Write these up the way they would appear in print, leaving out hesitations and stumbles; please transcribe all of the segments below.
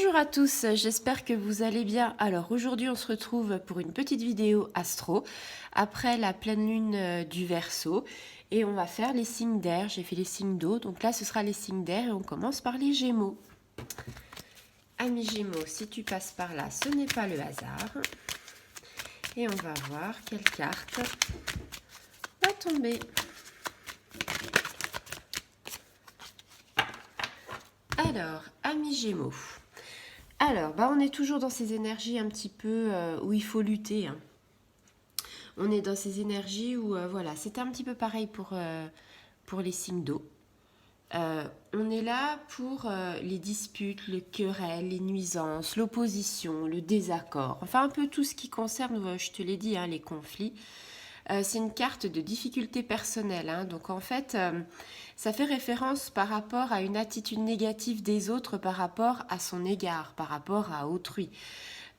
Bonjour à tous, j'espère que vous allez bien. Alors aujourd'hui on se retrouve pour une petite vidéo astro après la pleine lune du Verseau et on va faire les signes d'air. J'ai fait les signes d'eau, donc là ce sera les signes d'air et on commence par les Gémeaux. Amis Gémeaux, si tu passes par là, ce n'est pas le hasard. Et on va voir quelle carte va tomber. Alors, amis Gémeaux. Alors, on est toujours dans ces énergies un petit peu où il faut lutter. Hein. On est dans ces énergies où, voilà, c'était un petit peu pareil pour les signes d'eau. On est là pour les disputes, les querelles, les nuisances, l'opposition, le désaccord. Enfin, un peu tout ce qui concerne, je te l'ai dit, hein, les conflits. C'est une carte de difficulté personnelle. Hein. Donc en fait, ça fait référence par rapport à une attitude négative des autres par rapport à son égard, par rapport à autrui.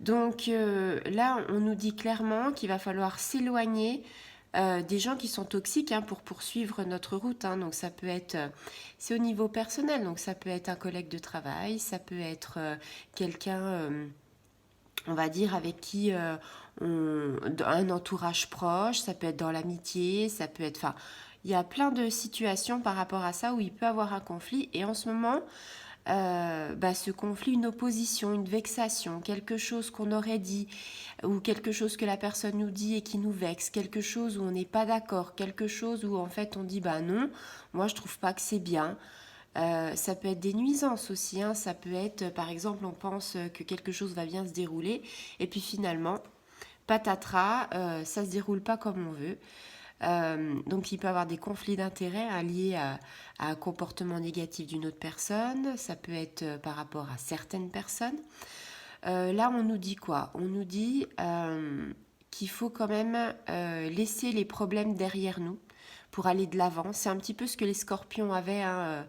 Donc là, on nous dit clairement qu'il va falloir s'éloigner des gens qui sont toxiques hein, pour poursuivre notre route. Hein. Donc ça peut être, c'est au niveau personnel, donc ça peut être un collègue de travail, ça peut être quelqu'un, on va dire, avec qui un entourage proche, ça peut être dans l'amitié, ça peut être, enfin, il y a plein de situations par rapport à ça où il peut avoir un conflit. Et en ce moment, ce conflit, une opposition, une vexation, quelque chose qu'on aurait dit, ou quelque chose que la personne nous dit et qui nous vexe, quelque chose où on n'est pas d'accord, quelque chose où en fait on dit bah non, moi je trouve pas que c'est bien. Ça peut être des nuisances aussi, hein. Ça peut être par exemple on pense que quelque chose va bien se dérouler et puis finalement patatras, ça se déroule pas comme on veut. Donc il peut y avoir des conflits d'intérêts hein, liés à un comportement négatif d'une autre personne, ça peut être par rapport à certaines personnes. Là on nous dit quoi? On nous dit qu'il faut quand même laisser les problèmes derrière nous pour aller de l'avant. C'est un petit peu ce que les scorpions avaient. Hein.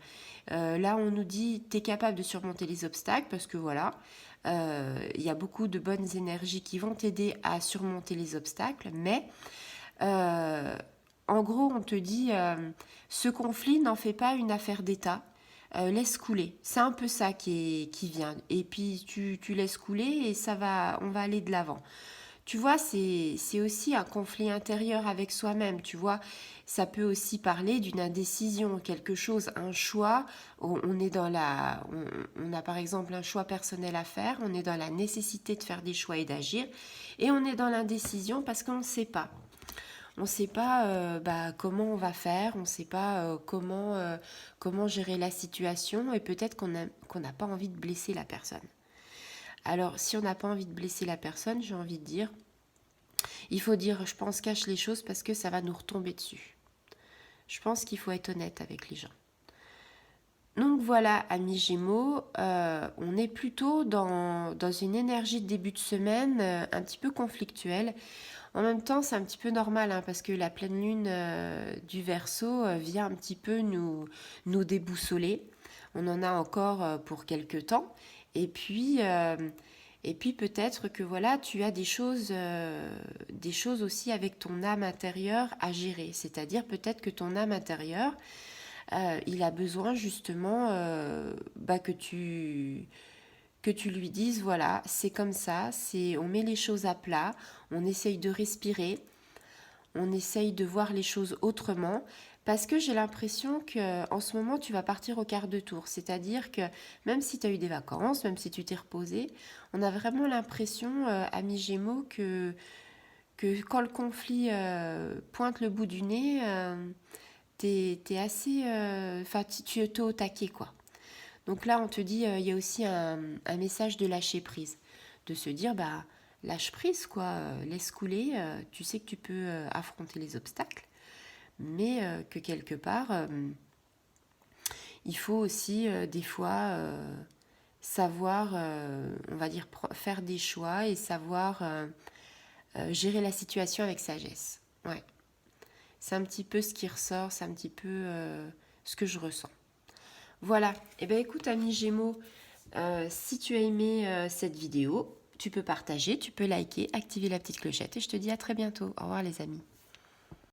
Là on nous dit t'es capable de surmonter les obstacles parce que voilà, il y a beaucoup de bonnes énergies qui vont t'aider à surmonter les obstacles, mais en gros, on te dit, ce conflit n'en fait pas une affaire d'État. Laisse couler. C'est un peu ça qui vient. Et puis tu laisses couler et on va aller de l'avant. Tu vois, c'est aussi un conflit intérieur avec soi-même. Tu vois, ça peut aussi parler d'une indécision, quelque chose, un choix. On est dans on a par exemple un choix personnel à faire. On est dans la nécessité de faire des choix et d'agir. Et on est dans l'indécision parce qu'on ne sait pas. On ne sait pas comment on va faire, on ne sait pas comment gérer la situation et peut-être qu'on n'a pas envie de blesser la personne. Alors, si on n'a pas envie de blesser la personne, j'ai envie de dire, il faut dire, je pense, cache les choses parce que ça va nous retomber dessus. Je pense qu'il faut être honnête avec les gens. Donc voilà, amis Gémeaux, on est plutôt dans une énergie de début de semaine un petit peu conflictuelle. En même temps, c'est un petit peu normal hein, parce que la pleine lune du Verseau vient un petit peu nous déboussoler. On en a encore pour quelques temps. Et puis peut-être que voilà, tu as des choses aussi avec ton âme intérieure à gérer. C'est-à-dire peut-être que ton âme intérieure, il a besoin justement que tu lui dises, voilà, c'est comme ça, on met les choses à plat, on essaye de respirer, on essaye de voir les choses autrement, parce que j'ai l'impression qu'en ce moment, tu vas partir au quart de tour. C'est-à-dire que même si tu as eu des vacances, même si tu t'es reposé, on a vraiment l'impression, amis Gémeaux, que quand le conflit pointe le bout du nez, t'es assez... Enfin, tu es au taquet, quoi. Donc là, on te dit, il y a aussi un message de lâcher prise. De se dire, lâche prise, quoi, laisse couler, tu sais que tu peux affronter les obstacles, mais que quelque part, il faut aussi, des fois, savoir, on va dire, faire des choix et savoir gérer la situation avec sagesse. Ouais. C'est un petit peu ce qui ressort, c'est un petit peu ce que je ressens. Voilà, et bien écoute ami Gémeaux, si tu as aimé cette vidéo, tu peux partager, tu peux liker, activer la petite clochette et je te dis à très bientôt. Au revoir les amis.